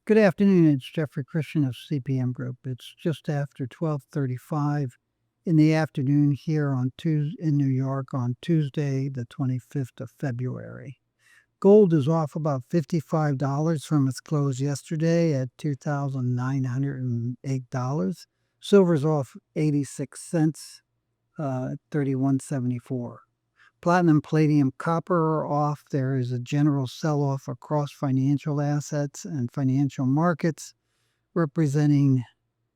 Good afternoon. It's Jeffrey Christian of CPM Group. It's just after 12:35 in the afternoon here in New York on Tuesday, the 25th of February. Gold is off about $55 from its close yesterday at $2,908. Silver's off 86 cents, 31.74. Platinum, palladium, copper are off. There is a general sell-off across financial assets and financial markets, representing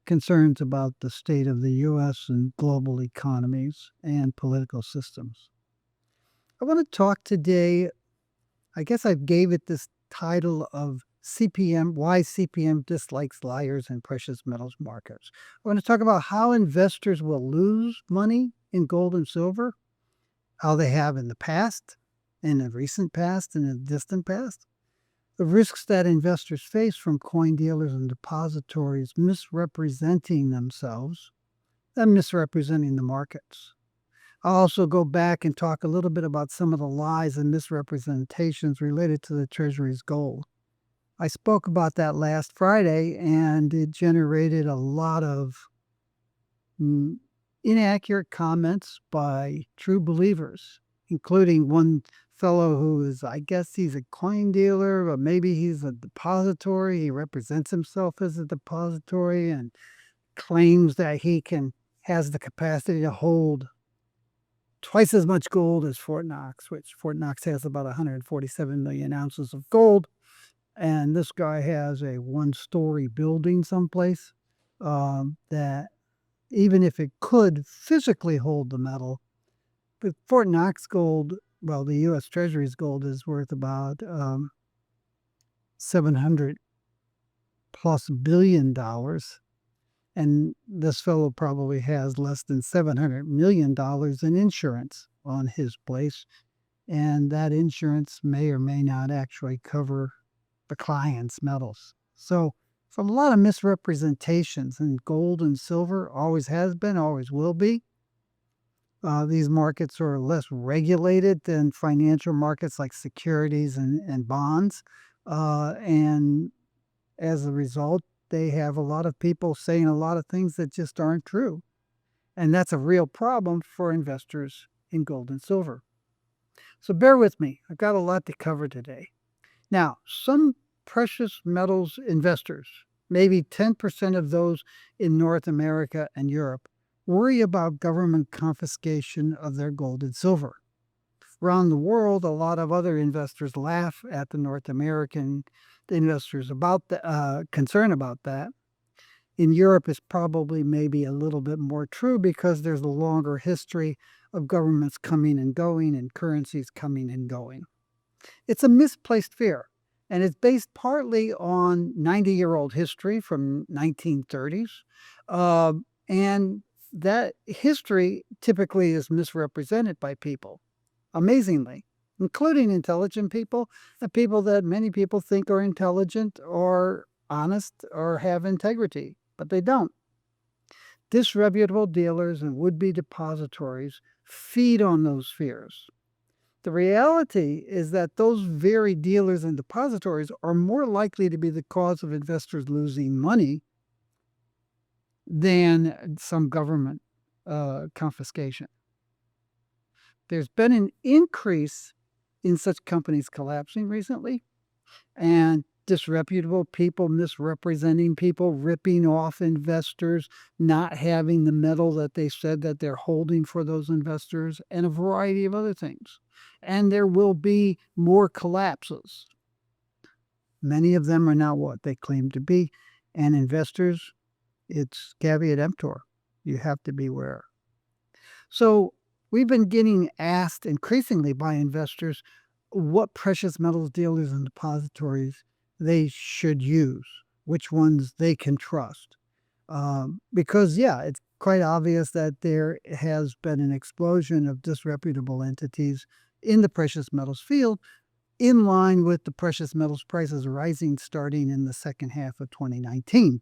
concerns about the state of the U.S. and global economies and political systems. I want to talk today, I guess I gave it this title of CPM, Why CPM Dislikes Liars in Precious Metals Markets. I want to talk about how investors will lose money in gold and silver, how they have in the past, in the recent past, and in the distant past. The risks that investors face from coin dealers and depositories misrepresenting themselves and misrepresenting the markets. I'll also go back and talk a little bit about some of the lies and misrepresentations related to the Treasury's gold. I spoke about that last Friday, and it generated a lot of inaccurate comments by true believers, including one fellow who is, I guess he's a coin dealer, or maybe he's a depository. He represents himself as a depository and claims that he has the capacity to hold twice as much gold as Fort Knox, which Fort Knox has about 147 million ounces of gold. And this guy has a one-story building someplace that even if it could physically hold the metal, but Fort Knox gold, well, the U.S. Treasury's gold is worth about $700+ billion, and this fellow probably has less than $700 million in insurance on his place, and that insurance may or may not actually cover the client's metals. So from a lot of misrepresentations in gold and silver, always has been, always will be. These markets are less regulated than financial markets like securities and bonds. And as a result, they have a lot of people saying a lot of things that just aren't true. And that's a real problem for investors in gold and silver. So bear with me. I've got a lot to cover today. Now, some precious metals investors, maybe 10% of those in North America and Europe, worry about government confiscation of their gold and silver. Around the world, a lot of other investors laugh at the North American investors about the concern about that. In Europe, it's probably maybe a little bit more true because there's a longer history of governments coming and going and currencies coming and going. It's a misplaced fear. And it's based partly on 90-year-old history from 1930s. And that history typically is misrepresented by people, amazingly, including intelligent people, the people that many people think are intelligent or honest or have integrity, but they don't. Disreputable dealers and would-be depositories feed on those fears. The reality is that those very dealers and depositories are more likely to be the cause of investors losing money than some government confiscation. There's been an increase in such companies collapsing recently, and disreputable people misrepresenting people, ripping off investors, not having the metal that they said that they're holding for those investors, and a variety of other things. And there will be more collapses. Many of them are not what they claim to be. And investors, it's caveat emptor. You have to beware. So we've been getting asked increasingly by investors what precious metals dealers and depositories they should use, which ones they can trust. Because, it's quite obvious that there has been an explosion of disreputable entities in the precious metals field, in line with the precious metals prices rising starting in the second half of 2019.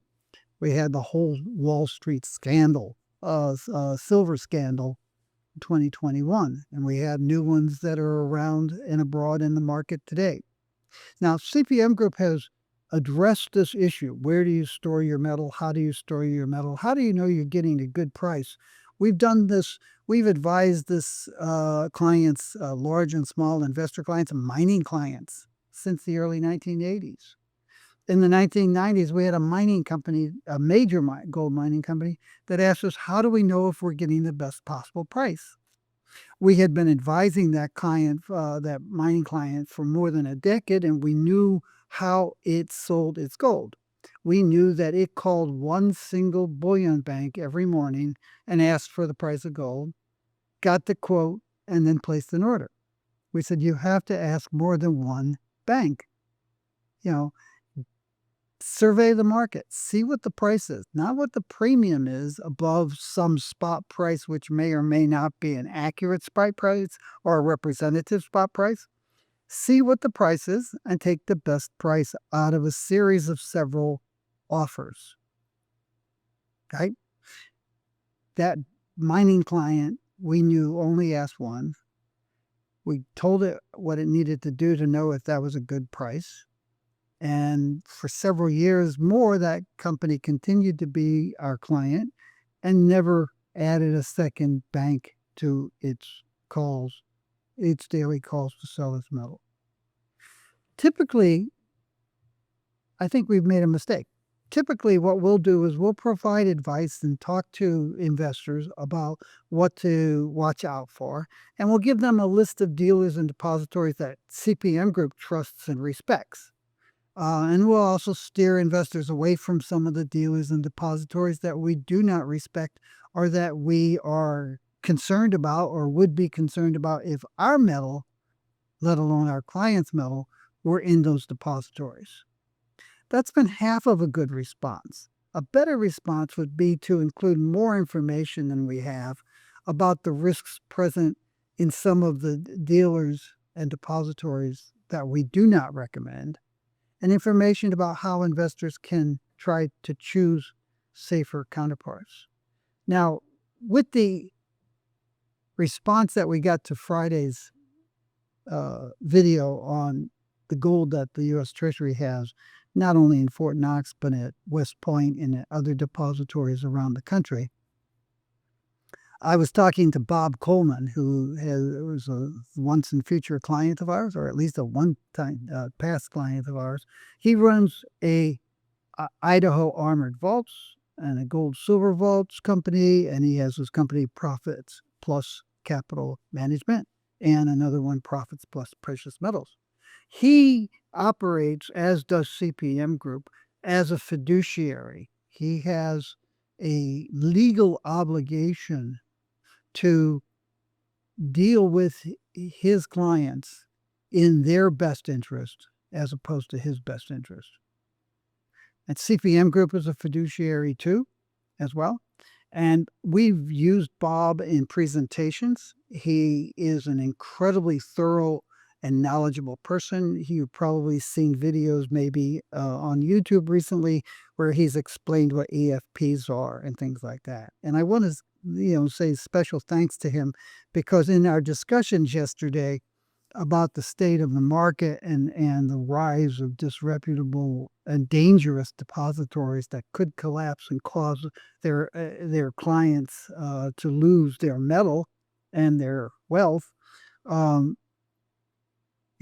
We had the whole Wall Street scandal, silver scandal, 2021, and we have new ones that are around and abroad in the market today. Now, CPM Group has address this issue. Where do you store your metal? How do you store your metal? How do you know you're getting a good price? We've done this. We've advised this clients, large and small investor clients, and mining clients since the early 1980s. In the 1990s, we had a mining company, a major gold mining company, that asked us, how do we know if we're getting the best possible price? We had been advising that client, that mining client, for more than a decade, and we knew how it sold its gold. We knew that it called one single bullion bank every morning and asked for the price of gold, got the quote, and then placed an order. We said, you have to ask more than one bank. You know, survey the market, see what the price is, not what the premium is above some spot price, which may or may not be an accurate spot price or a representative spot price. See what the price is and take the best price out of a series of several offers. Okay? That mining client, we knew, only asked one. We told it what it needed to do to know if that was a good price. And for several years more, that company continued to be our client and never added a second bank to its calls, its daily calls to sell its metal. Typically, I think we've made a mistake. Typically, what we'll do is we'll provide advice and talk to investors about what to watch out for, and we'll give them a list of dealers and depositories that CPM Group trusts and respects. And we'll also steer investors away from some of the dealers and depositories that we do not respect or that we are concerned about or would be concerned about if our metal, let alone our client's metal, were in those depositories. That's been half of a good response. A better response would be to include more information than we have about the risks present in some of the dealers and depositories that we do not recommend, and information about how investors can try to choose safer counterparts. Now, with the response that we got to Friday's video on the gold that the U.S. Treasury has, not only in Fort Knox, but at West Point and at other depositories around the country, I was talking to Bob Coleman, who was a once and future client of ours, or at least a one-time past client of ours. He runs a Idaho Armored Vaults and a gold silver vaults company, and he has his company Profits Plus Capital Management and another one, Profits Plus Precious Metals. He operates, as does CPM Group, as a fiduciary. He has a legal obligation to deal with his clients in their best interest as opposed to his best interest. And CPM Group is a fiduciary too, as well. And we've used Bob in presentations. He is an incredibly thorough and knowledgeable person. You've probably seen videos maybe on YouTube recently where he's explained what EFPs are and things like that. And I want to say special thanks to him, because in our discussions yesterday about the state of the market and the rise of disreputable and dangerous depositories that could collapse and cause their clients to lose their metal and their wealth,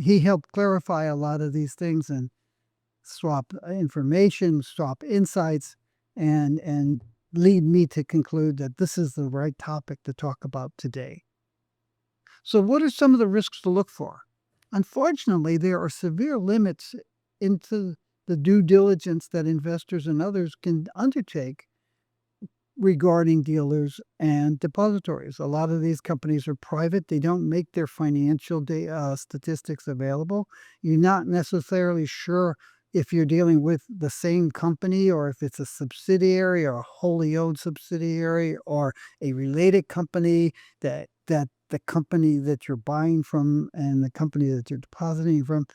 he helped clarify a lot of these things and swap information, swap insights, and lead me to conclude that this is the right topic to talk about today. So what are some of the risks to look for? Unfortunately, there are severe limits into the due diligence that investors and others can undertake regarding dealers and depositories. A lot of these companies are private. They don't make their financial statistics available. You're not necessarily sure if you're dealing with the same company or if it's a subsidiary or a wholly owned subsidiary or a related company, that the company that you're buying from and the company that you're depositing from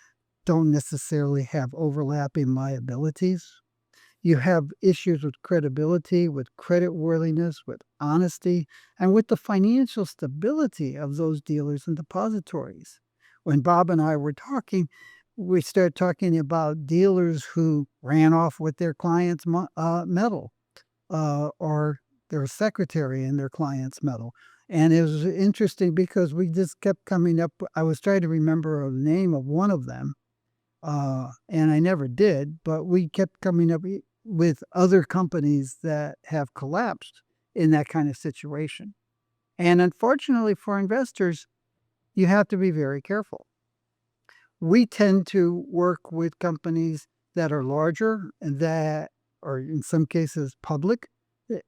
don't necessarily have overlapping liabilities. You have issues with credibility, with creditworthiness, with honesty, and with the financial stability of those dealers and depositories. When Bob and I were talking, we start talking about dealers who ran off with their clients' metal, or their secretary and their client's metal. And it was interesting because we just kept coming up. I was trying to remember the name of one of them, and I never did, but we kept coming up with other companies that have collapsed in that kind of situation. And unfortunately for investors, you have to be very careful. We tend to work with companies that are larger and that are, in some cases, public, eh,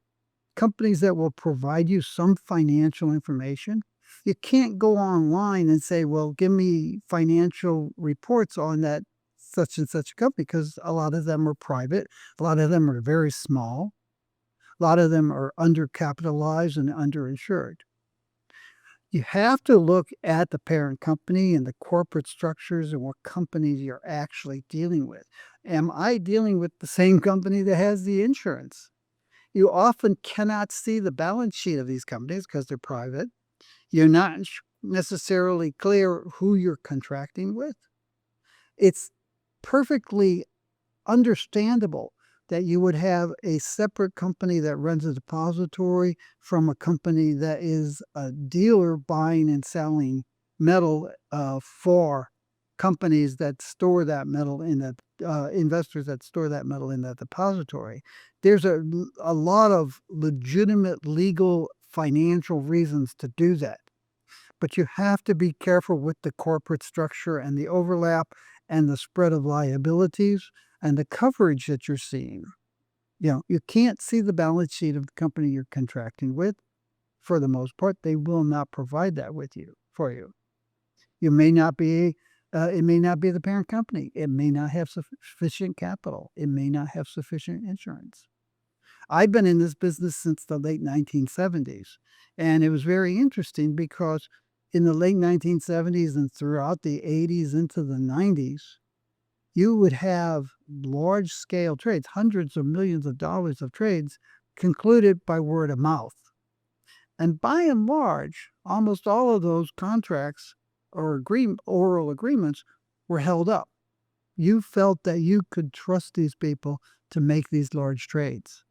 companies that will provide you some financial information. You can't go online and say, well, give me financial reports on that such and such company, because a lot of them are private, a lot of them are very small, a lot of them are undercapitalized and underinsured. You have to look at the parent company and the corporate structures and what companies you're actually dealing with. Am I dealing with the same company that has the insurance? You often cannot see the balance sheet of these companies because they're private. You're not necessarily clear who you're contracting with. It's perfectly understandable that you would have a separate company that runs a depository from a company that is a dealer buying and selling metal, for companies that store that metal in that, investors that store that metal in that depository. There's a lot of legitimate legal financial reasons to do that. But you have to be careful with the corporate structure and the overlap and the spread of liabilities and the coverage that you're seeing. You can't see the balance sheet of the company you're contracting with. For the most part, they will not provide that with you for you. You may not be, it may not be the parent company. It may not have sufficient capital. It may not have sufficient insurance. I've been in this business since the late 1970s, and it was very interesting because in the late 1970s and throughout the 80s into the 90s, you would have large scale trades, hundreds of millions of dollars of trades concluded by word of mouth. And by and large, almost all of those contracts or oral agreements were held up. You felt that you could trust these people to make these large trades.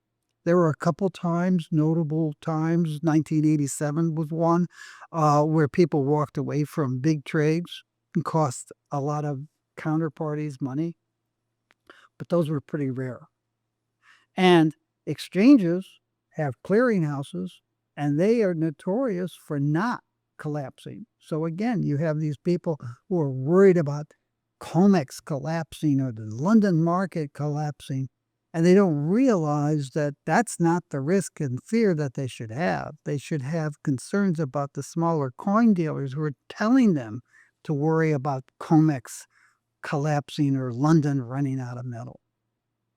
There were a couple times, notable times, 1987 was one, where people walked away from big trades and cost a lot of counterparties money, but those were pretty rare. And exchanges have clearinghouses, and they are notorious for not collapsing. So again, you have these people who are worried about COMEX collapsing or the London market collapsing, and they don't realize that that's not the risk and fear that they should have. They should have concerns about the smaller coin dealers who are telling them to worry about COMEX collapsing or London running out of metal.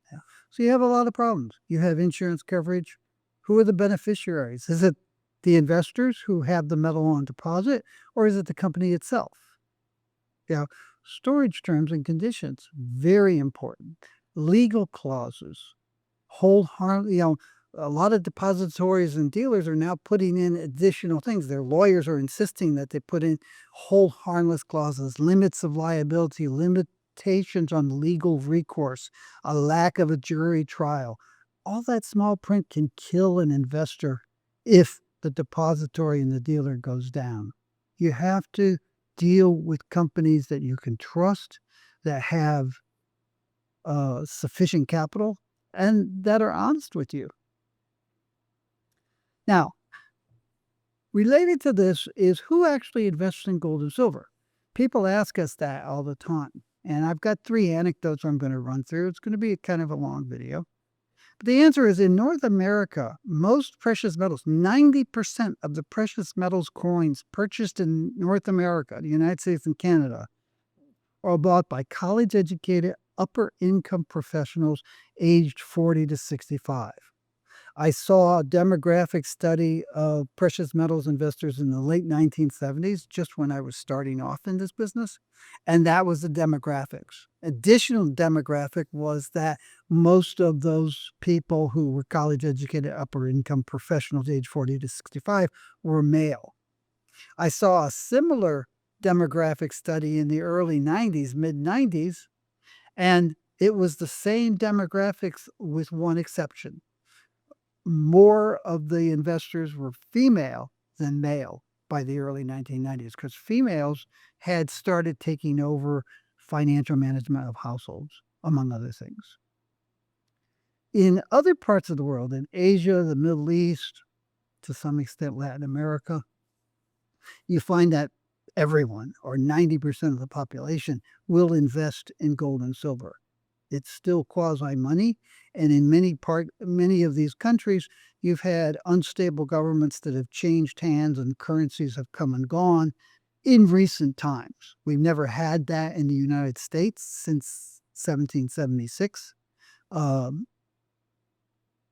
Yeah. So you have a lot of problems. You have insurance coverage. Who are the beneficiaries? Is it the investors who have the metal on deposit, or is it the company itself? Yeah. Storage terms and conditions, very important. Legal clauses, hold harm. A lot of depositories and dealers are now putting in additional things. Their lawyers are insisting that they put in hold harmless clauses, limits of liability, limitations on legal recourse, a lack of a jury trial. All that small print can kill an investor if the depository and the dealer goes down. You have to deal with companies that you can trust, that have sufficient capital, and that are honest with you. Now, related to this is who actually invests in gold and silver. People ask us that all the time. And I've got 3 anecdotes I'm going to run through. It's going to be kind of a long video. But the answer is in North America, most precious metals, 90% of the precious metals coins purchased in North America, the United States and Canada, are bought by college educated, upper income professionals aged 40 to 65. I saw a demographic study of precious metals investors in the late 1970s, just when I was starting off in this business, and that was the demographics. Additional demographic was that most of those people who were college educated, upper income professionals age 40 to 65 were male. I saw a similar demographic study in the early 90s, mid 90s, and it was the same demographics with one exception. More of the investors were female than male by the early 1990s because females had started taking over financial management of households, among other things. In other parts of the world, in Asia, the Middle East, to some extent Latin America, you find that everyone, or 90% of the population, will invest in gold and silver. It's still quasi money, and in many of these countries, you've had unstable governments that have changed hands and currencies have come and gone in recent times. We've never had that in the United States since 1776.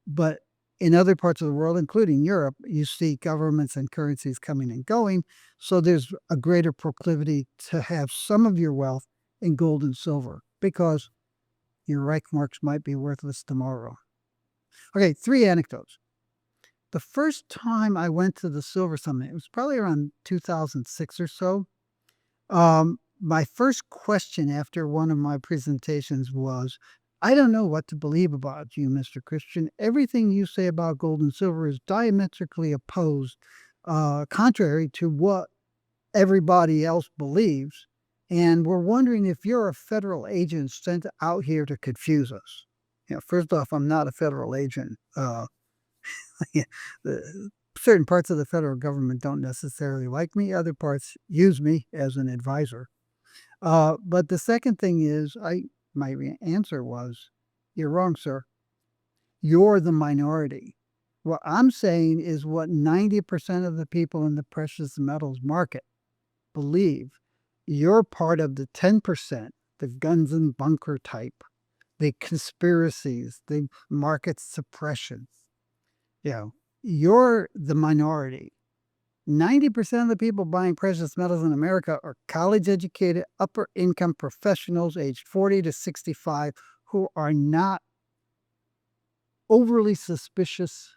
But in other parts of the world, including Europe, you see governments and currencies coming and going. So there's a greater proclivity to have some of your wealth in gold and silver because your Reichmarks might be worthless tomorrow. Okay, 3 anecdotes. The first time I went to the Silver Summit, it was probably around 2006 or so. My first question after one of my presentations was, I don't know what to believe about you, Mr. Christian. Everything you say about gold and silver is diametrically opposed, contrary to what everybody else believes. And we're wondering if you're a federal agent sent out here to confuse us. First off, I'm not a federal agent. Certain parts of the federal government don't necessarily like me. Other parts use me as an advisor. But the second thing is, my answer was, you're wrong, sir. You're the minority. What I'm saying is what 90% of the people in the precious metals market believe. You're part of the 10%, the guns and bunker type, the conspiracies, the market suppression. You're the minority. 90% of the people buying precious metals in America are college-educated, upper-income professionals aged 40 to 65 who are not overly suspicious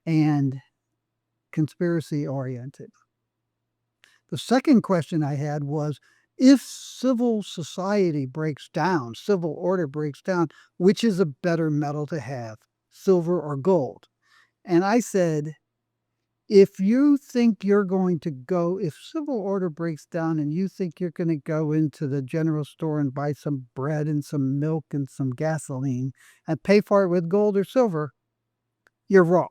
and conspiracy-oriented. The second question I had was, if civil society breaks down, civil order breaks down, which is a better metal to have, silver or gold? And I said, if you think you're going to go, if civil order breaks down and you think you're going to go into the general store and buy some bread and some milk and some gasoline and pay for it with gold or silver, you're wrong.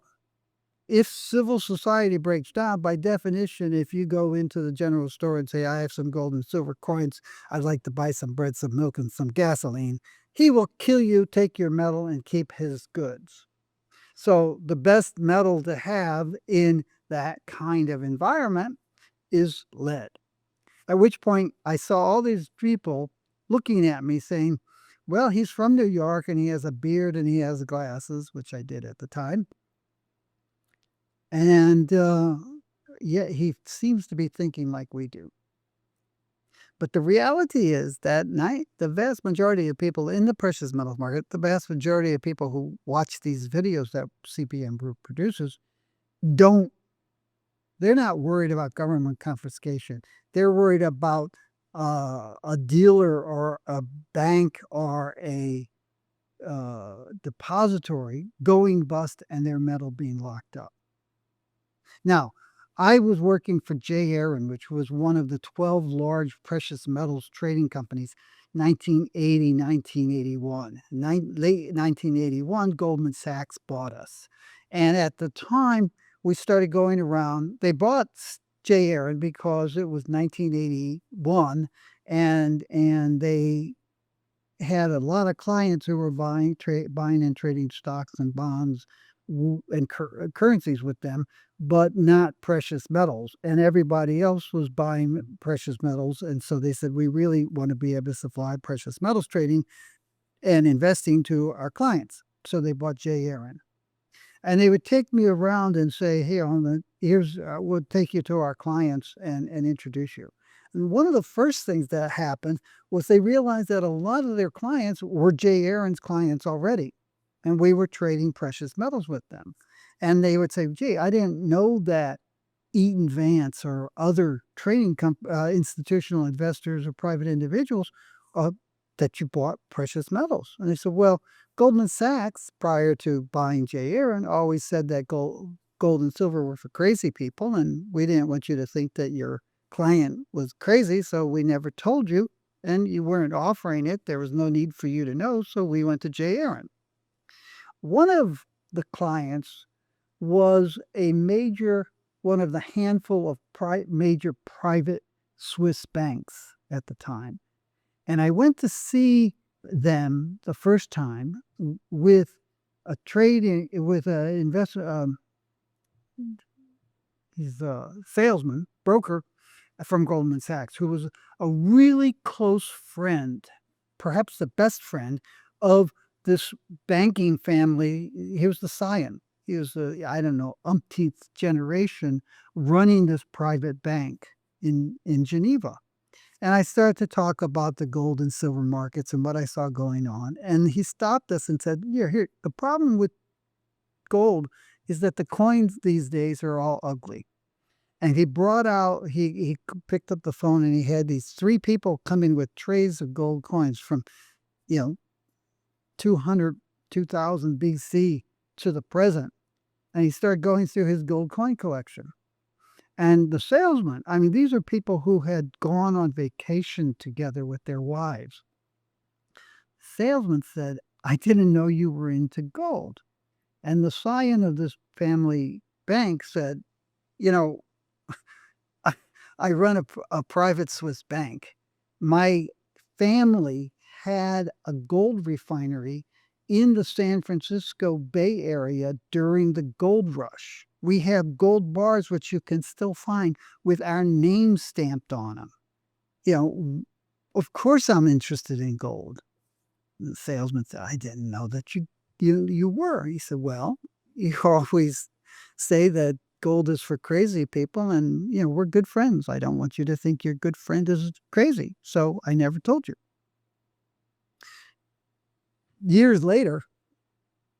If civil society breaks down, by definition, if you go into the general store and say, I have some gold and silver coins, I'd like to buy some bread, some milk, and some gasoline, he will kill you, take your metal, and keep his goods. So the best metal to have in that kind of environment is lead. At which point I saw all these people looking at me saying, well, he's from New York and he has a beard and he has glasses, which I did at the time. And yet he seems to be thinking like we do. But the reality is that the vast majority of people in the precious metals market, the vast majority of people who watch these videos that CPM Group produces, they're not worried about government confiscation. They're worried about a dealer or a bank or a depository going bust and their metal being locked up. Now, I was working for J. Aaron, which was one of the 12 large precious metals trading companies, 1980, 1981. Late 1981, Goldman Sachs bought us. And at the time, we started going around. They bought J. Aaron because it was 1981, and they had a lot of clients who were buying and trading stocks and bonds and currencies with them, but not precious metals. And everybody else was buying precious metals. And so they said, we really want to be able to supply precious metals trading and investing to our clients. So they bought J. Aaron. And they would take me around and say, we'll take you to our clients and introduce you. And one of the first things that happened was they realized that a lot of their clients were J. Aaron's clients already. And we were trading precious metals with them. And they would say, gee, I didn't know that Eaton Vance or other trading institutional investors or private individuals that you bought precious metals? And they said, well, Goldman Sachs, prior to buying J. Aron, always said that gold and silver were for crazy people, and we didn't want you to think that your client was crazy, so we never told you, and you weren't offering it. There was no need for you to know, so we went to J. Aron. One of the clients was one of the handful of major private Swiss banks at the time. And I went to see them the first time with a investor, he's a salesman, broker from Goldman Sachs, who was a really close friend, perhaps the best friend of this banking family. He was the scion. He was I don't know, umpteenth generation running this private bank in Geneva. And I started to talk about the gold and silver markets and what I saw going on. And he stopped us and said, here, the problem with gold is that the coins these days are all ugly. And he picked up the phone and he had these three people coming with trays of gold coins from, 200, 2000 BC to the present. And he started going through his gold coin collection. And the salesman, I mean, these are people who had gone on vacation together with their wives. Salesman said, I didn't know you were into gold. And the scion of this family bank said, I run a private Swiss bank. My family had a gold refinery in the San Francisco Bay Area during the gold rush. We have gold bars, which you can still find with our name stamped on them. Of course I'm interested in gold. The salesman said, I didn't know that you were. He said, well, you always say that gold is for crazy people, and we're good friends. I don't want you to think your good friend is crazy, so I never told you. Years later,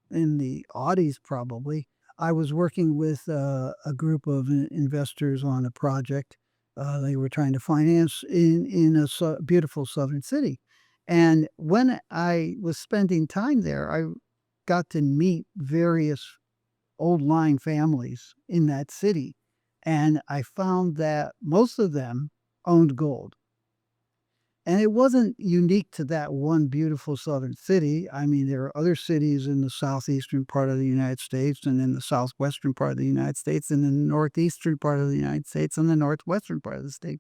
in the Audis probably, I was working with a group of investors on a project they were trying to finance in a beautiful southern city. And when I was spending time there, I got to meet various old line families in that city. And I found that most of them owned gold. And it wasn't unique to that one beautiful southern city. I mean, there are other cities in the southeastern part of the United States and in the southwestern part of the United States and in the northeastern part of the United States and the northwestern part of the state.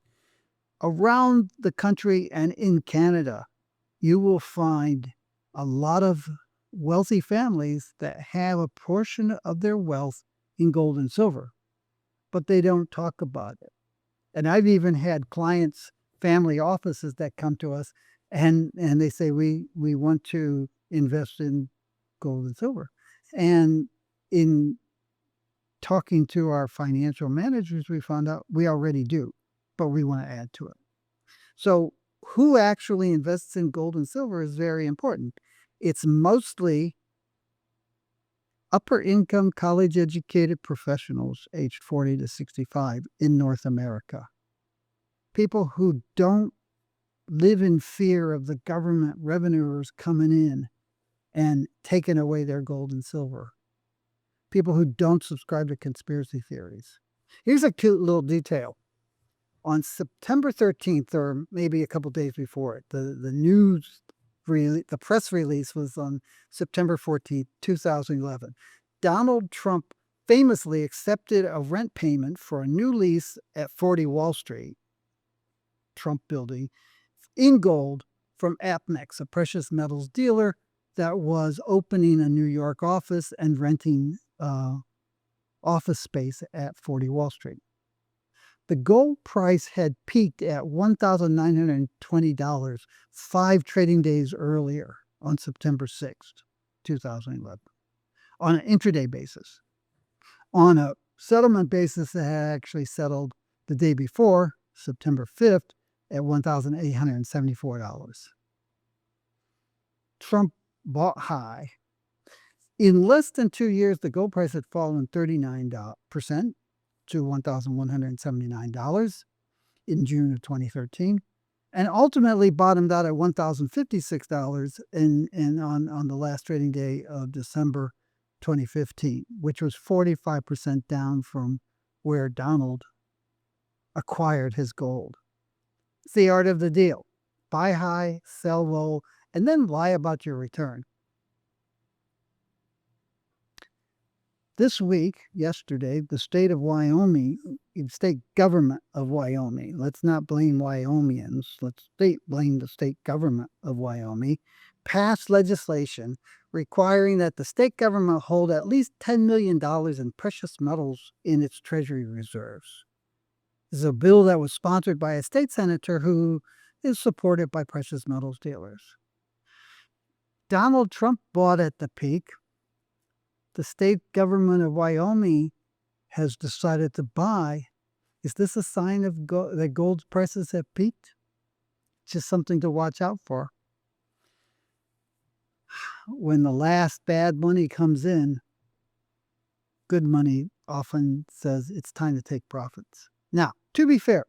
Around the country and in Canada, you will find a lot of wealthy families that have a portion of their wealth in gold and silver, but they don't talk about it. And I've even had clients, family offices that come to us and they say, we want to invest in gold and silver. And in talking to our financial managers, we found out we already do, but we want to add to it. So who actually invests in gold and silver is very important. It's mostly upper income, college educated professionals aged 40 to 65 in North America. People who don't live in fear of the government revenuers coming in and taking away their gold and silver. People who don't subscribe to conspiracy theories. Here's a cute little detail. On September 13th, or maybe a couple days before it, the press release was on September 14th, 2011. Donald Trump famously accepted a rent payment for a new lease at 40 Wall Street, Trump building, in gold from Apnex, a precious metals dealer that was opening a New York office and renting office space at 40 Wall Street. The gold price had peaked at $1,920 5 trading days earlier on September 6th, 2011, on an intraday basis. On a settlement basis, it had actually settled the day before, September 5th, at $1,874. Trump bought high. In less than 2 years, the gold price had fallen 39% to $1,179 in June of 2013, and ultimately bottomed out at $1,056 on the last trading day of December 2015, which was 45% down from where Donald acquired his gold. It's the art of the deal. Buy high, sell low, and then lie about your return. This week, yesterday, the state government of Wyoming, let's not blame Wyomingians, let's blame the state government of Wyoming, passed legislation requiring that the state government hold at least $10 million in precious metals in its Treasury reserves. This is a bill that was sponsored by a state senator who is supported by precious metals dealers. Donald Trump bought at the peak. The state government of Wyoming has decided to buy. Is this a sign of that gold prices have peaked? Just something to watch out for. When the last bad money comes in, good money often says it's time to take profits. Now, to be fair,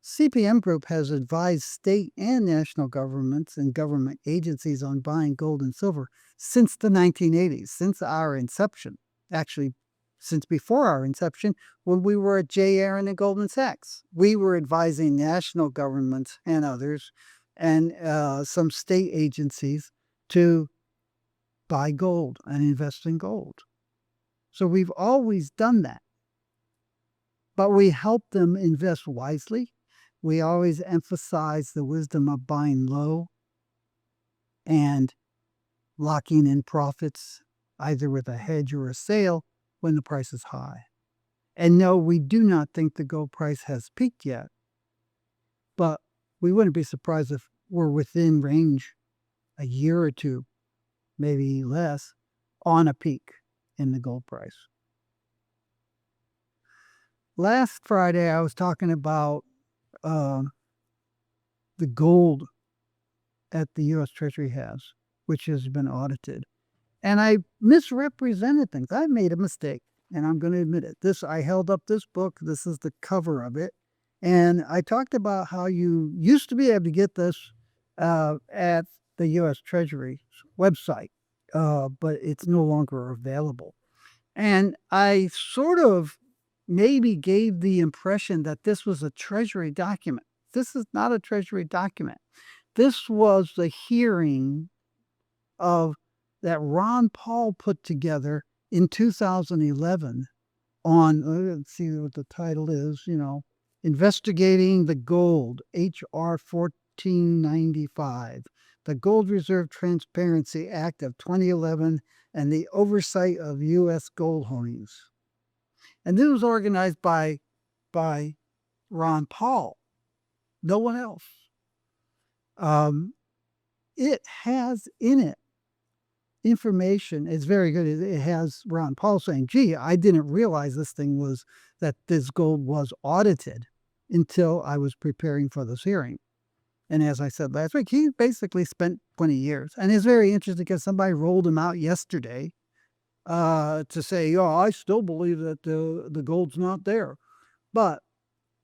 CPM Group has advised state and national governments and government agencies on buying gold and silver since the 1980s, since our inception. Actually, since before our inception, when we were at J. Aron and Goldman Sachs. We were advising national governments and others and some state agencies to buy gold and invest in gold. So we've always done that. But we help them invest wisely. We always emphasize the wisdom of buying low and locking in profits, either with a hedge or a sale, when the price is high. And no, we do not think the gold price has peaked yet, but we wouldn't be surprised if we're within range a year or two, maybe less, on a peak in the gold price. Last Friday, I was talking about the gold at the U.S. Treasury has, which has been audited. And I misrepresented things. I made a mistake, and I'm going to admit it. I held up this book. This is the cover of it. And I talked about how you used to be able to get this at the U.S. Treasury website, but it's no longer available. And I sort of maybe gave the impression that this was a Treasury document. This is not a Treasury document. This was the hearing that Ron Paul put together in 2011 on, let's see what the title is, Investigating the Gold, H.R. 1495, the Gold Reserve Transparency Act of 2011, and the Oversight of U.S. Gold Holdings. And this was organized by Ron Paul, no one else. It has in it information. It's very good. It has Ron Paul saying, gee, I didn't realize that this gold was audited until I was preparing for this hearing. And as I said last week, he basically spent 20 years. And it's very interesting because somebody rolled him out yesterday to say, I still believe that the gold's not there. But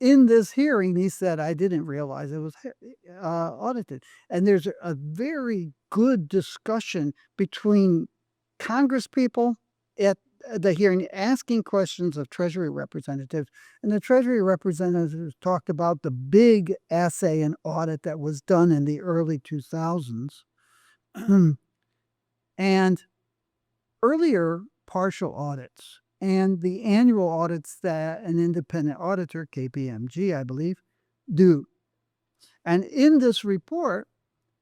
in this hearing, he said, I didn't realize it was audited. And there's a very good discussion between Congress people at the hearing asking questions of Treasury representatives. And the Treasury representatives talked about the big assay and audit that was done in the early 2000s. And earlier partial audits and the annual audits that an independent auditor, KPMG, I believe, do. And in this report,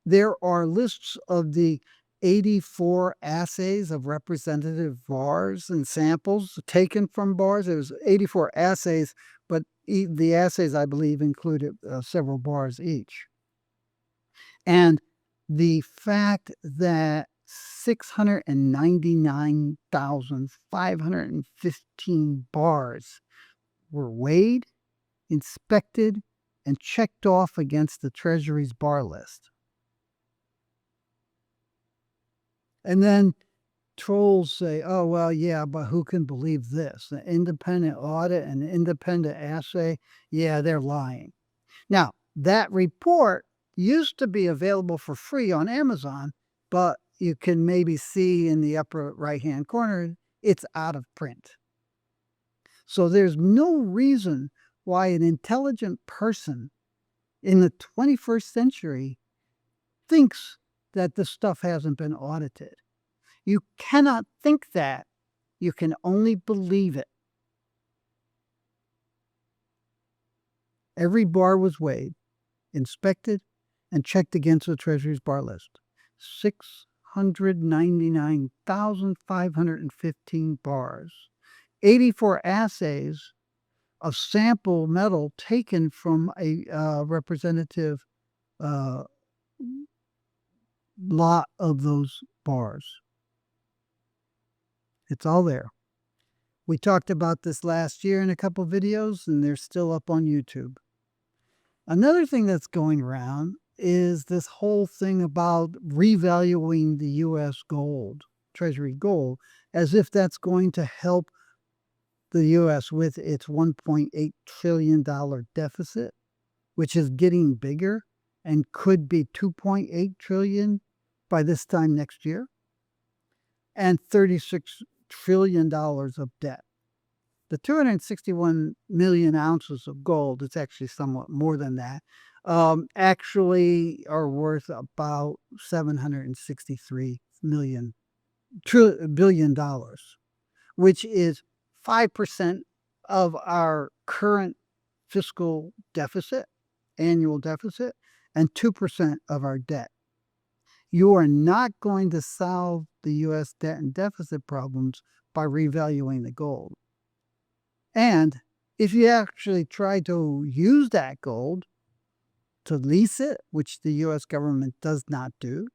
there are lists of the 84 assays of representative bars and samples taken from bars. It was 84 assays, but the assays, I believe, included several bars each. And the fact that 699,515 bars were weighed, inspected, and checked off against the Treasury's bar list. And then trolls say, oh, well, yeah, but who can believe this? An independent audit and independent assay, yeah, they're lying. Now, that report used to be available for free on Amazon, but you can maybe see in the upper right-hand corner, it's out of print. So there's no reason why an intelligent person in the 21st century thinks that this stuff hasn't been audited. You cannot think that. You can only believe it. Every bar was weighed, inspected, and checked against the Treasury's bar list. 699,515 bars, 84 assays of sample metal taken from a representative lot of those bars. It's all there. We talked about this last year in a couple videos, and they're still up on YouTube. Another thing that's going around is this whole thing about revaluing the US gold, Treasury gold, as if that's going to help the US with its $1.8 trillion deficit, which is getting bigger and could be $2.8 trillion by this time next year, and $36 trillion of debt. The 261 million ounces of gold, it's actually somewhat more than that, actually are worth about $763 billion, which is 5% of our current fiscal deficit, annual deficit, and 2% of our debt. You are not going to solve the U.S. debt and deficit problems by revaluing the gold. And if you actually try to use that gold to lease it, which the U.S. government does not do,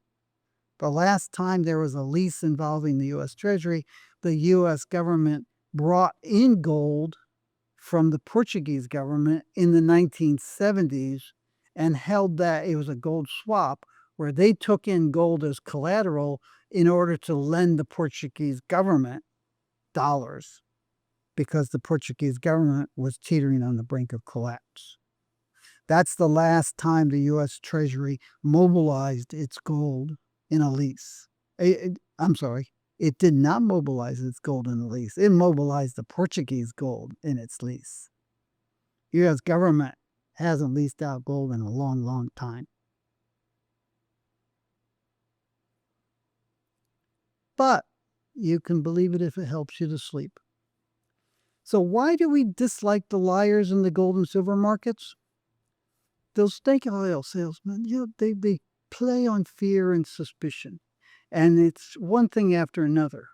the last time there was a lease involving the U.S. Treasury, the U.S. government brought in gold from the Portuguese government in the 1970s and held that it was a gold swap where they took in gold as collateral in order to lend the Portuguese government dollars because the Portuguese government was teetering on the brink of collapse. That's the last time the U.S. Treasury mobilized its gold in a lease. I'm sorry, it did not mobilize its gold in a lease. It mobilized the Portuguese gold in its lease. U.S. government hasn't leased out gold in a long, long time. But you can believe it if it helps you to sleep. So why do we dislike the liars in the gold and silver markets? Those snake oil salesmen, they play on fear and suspicion. And it's one thing after another.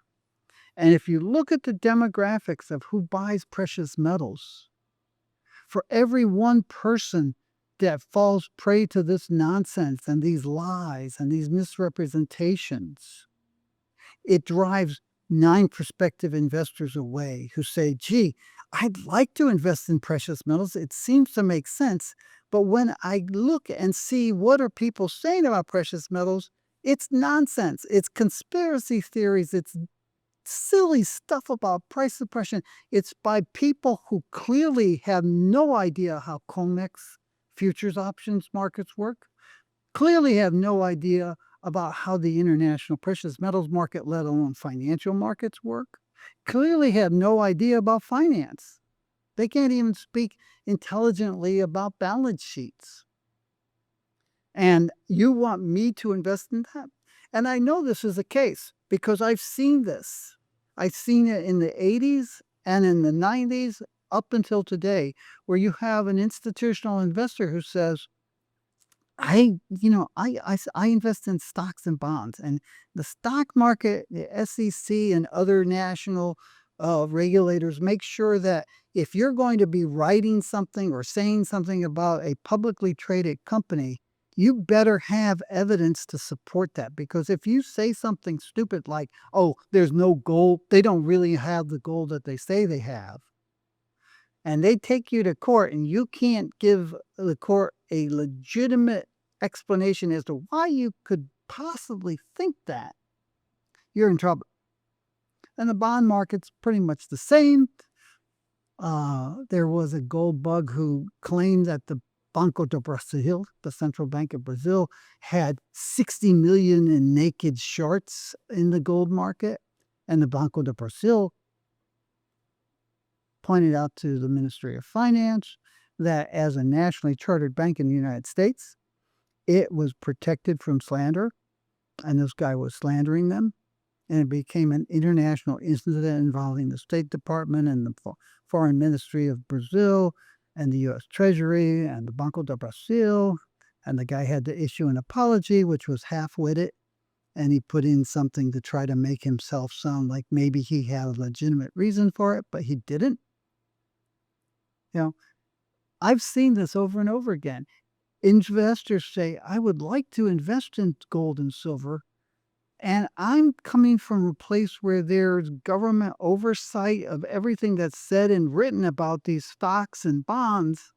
And if you look at the demographics of who buys precious metals, for every one person that falls prey to this nonsense and these lies and these misrepresentations, it drives 9 prospective investors away who say, gee, I'd like to invest in precious metals. It seems to make sense. But when I look and see what are people saying about precious metals, it's nonsense. It's conspiracy theories. It's silly stuff about price suppression. It's by people who clearly have no idea how COMEX futures options markets work, clearly have no idea about how the international precious metals market, let alone financial markets, work, clearly have no idea about finance. They can't even speak intelligently about balance sheets. And you want me to invest in that? And I know this is the case because I've seen this. I've seen it in the 80s and in the 90s up until today, where you have an institutional investor who says, I invest in stocks and bonds, and the stock market, the SEC and other national regulators make sure that if you're going to be writing something or saying something about a publicly traded company, you better have evidence to support that. Because if you say something stupid like, oh, there's no gold, they don't really have the gold that they say they have, and they take you to court and you can't give the court a legitimate explanation as to why you could possibly think that, you're in trouble. And the bond market's pretty much the same. There was a gold bug who claimed that the Banco do Brasil, the central bank of Brazil, had 60 million in naked shorts in the gold market. And the Banco do Brasil pointed out to the Ministry of Finance that as a nationally chartered bank in the United States, it was protected from slander, and this guy was slandering them. And it became an international incident involving the State Department and the Foreign Ministry of Brazil and the US Treasury and the Banco do Brasil. And the guy had to issue an apology, which was half-witted, and he put in something to try to make himself sound like maybe he had a legitimate reason for it, but he didn't. You know, I've seen this over and over again. Investors say, I would like to invest in gold and silver, and I'm coming from a place where there's government oversight of everything that's said and written about these stocks and bonds.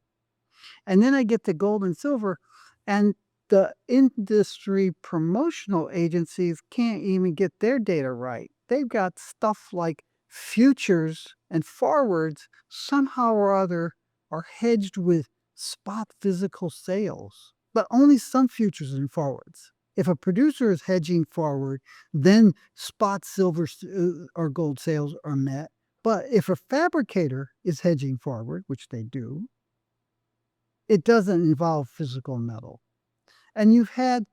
And then I get to gold and silver, and the industry promotional agencies can't even get their data right. They've got stuff like futures and forwards somehow or other are hedged with spot physical sales, but only some futures and forwards. If a producer is hedging forward, then spot silver or gold sales are met. But if a fabricator is hedging forward, which they do, it doesn't involve physical metal. And you've had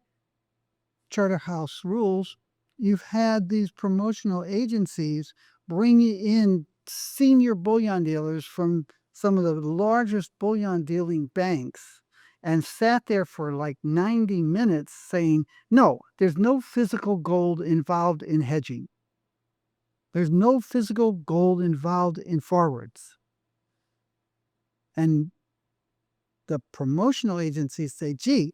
Charterhouse rules, you've had these promotional agencies bringing in senior bullion dealers from some of the largest bullion dealing banks and sat there for like 90 minutes saying, no, there's no physical gold involved in hedging. There's no physical gold involved in forwards. And the promotional agencies say, gee,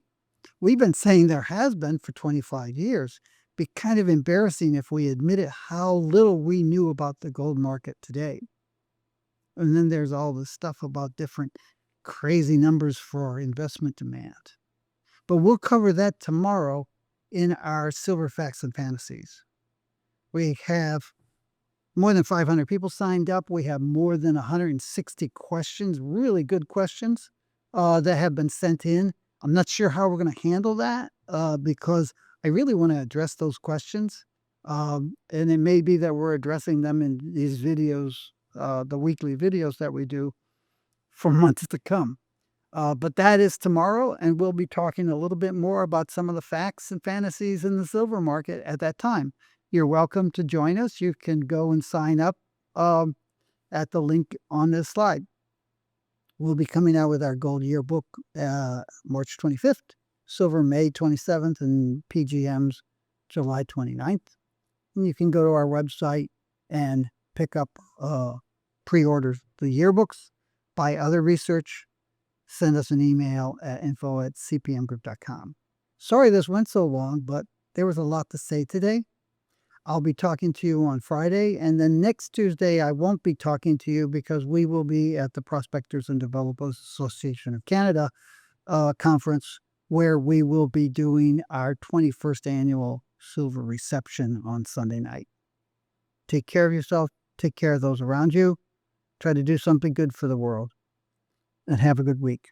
we've been saying there has been for 25 years. Be kind of embarrassing if we admitted how little we knew about the gold market today. And then there's all this stuff about different crazy numbers for investment demand. But we'll cover that tomorrow in our Silver Facts and Fantasies. We have more than 500 people signed up. We have more than 160 questions, really good questions that have been sent in. I'm not sure how we're going to handle that because I really want to address those questions. And it may be that we're addressing them in these videos, the weekly videos that we do for months to come. But that is tomorrow, and we'll be talking a little bit more about some of the facts and fantasies in the silver market at that time. You're welcome to join us. You can go and sign up at the link on this slide. We'll be coming out with our gold yearbook March 25th, silver May 27th, and PGMs July 29th. And you can go to our website and pick up pre-order the yearbooks, buy other research, send us an email at info@cpmgroup.com. Sorry this went so long, but there was a lot to say today. I'll be talking to you on Friday, and then next Tuesday I won't be talking to you because we will be at the Prospectors and Developers Association of Canada conference, where we will be doing our 21st annual silver reception on Sunday night. Take care of yourself, take care of those around you, try to do something good for the world, and have a good week.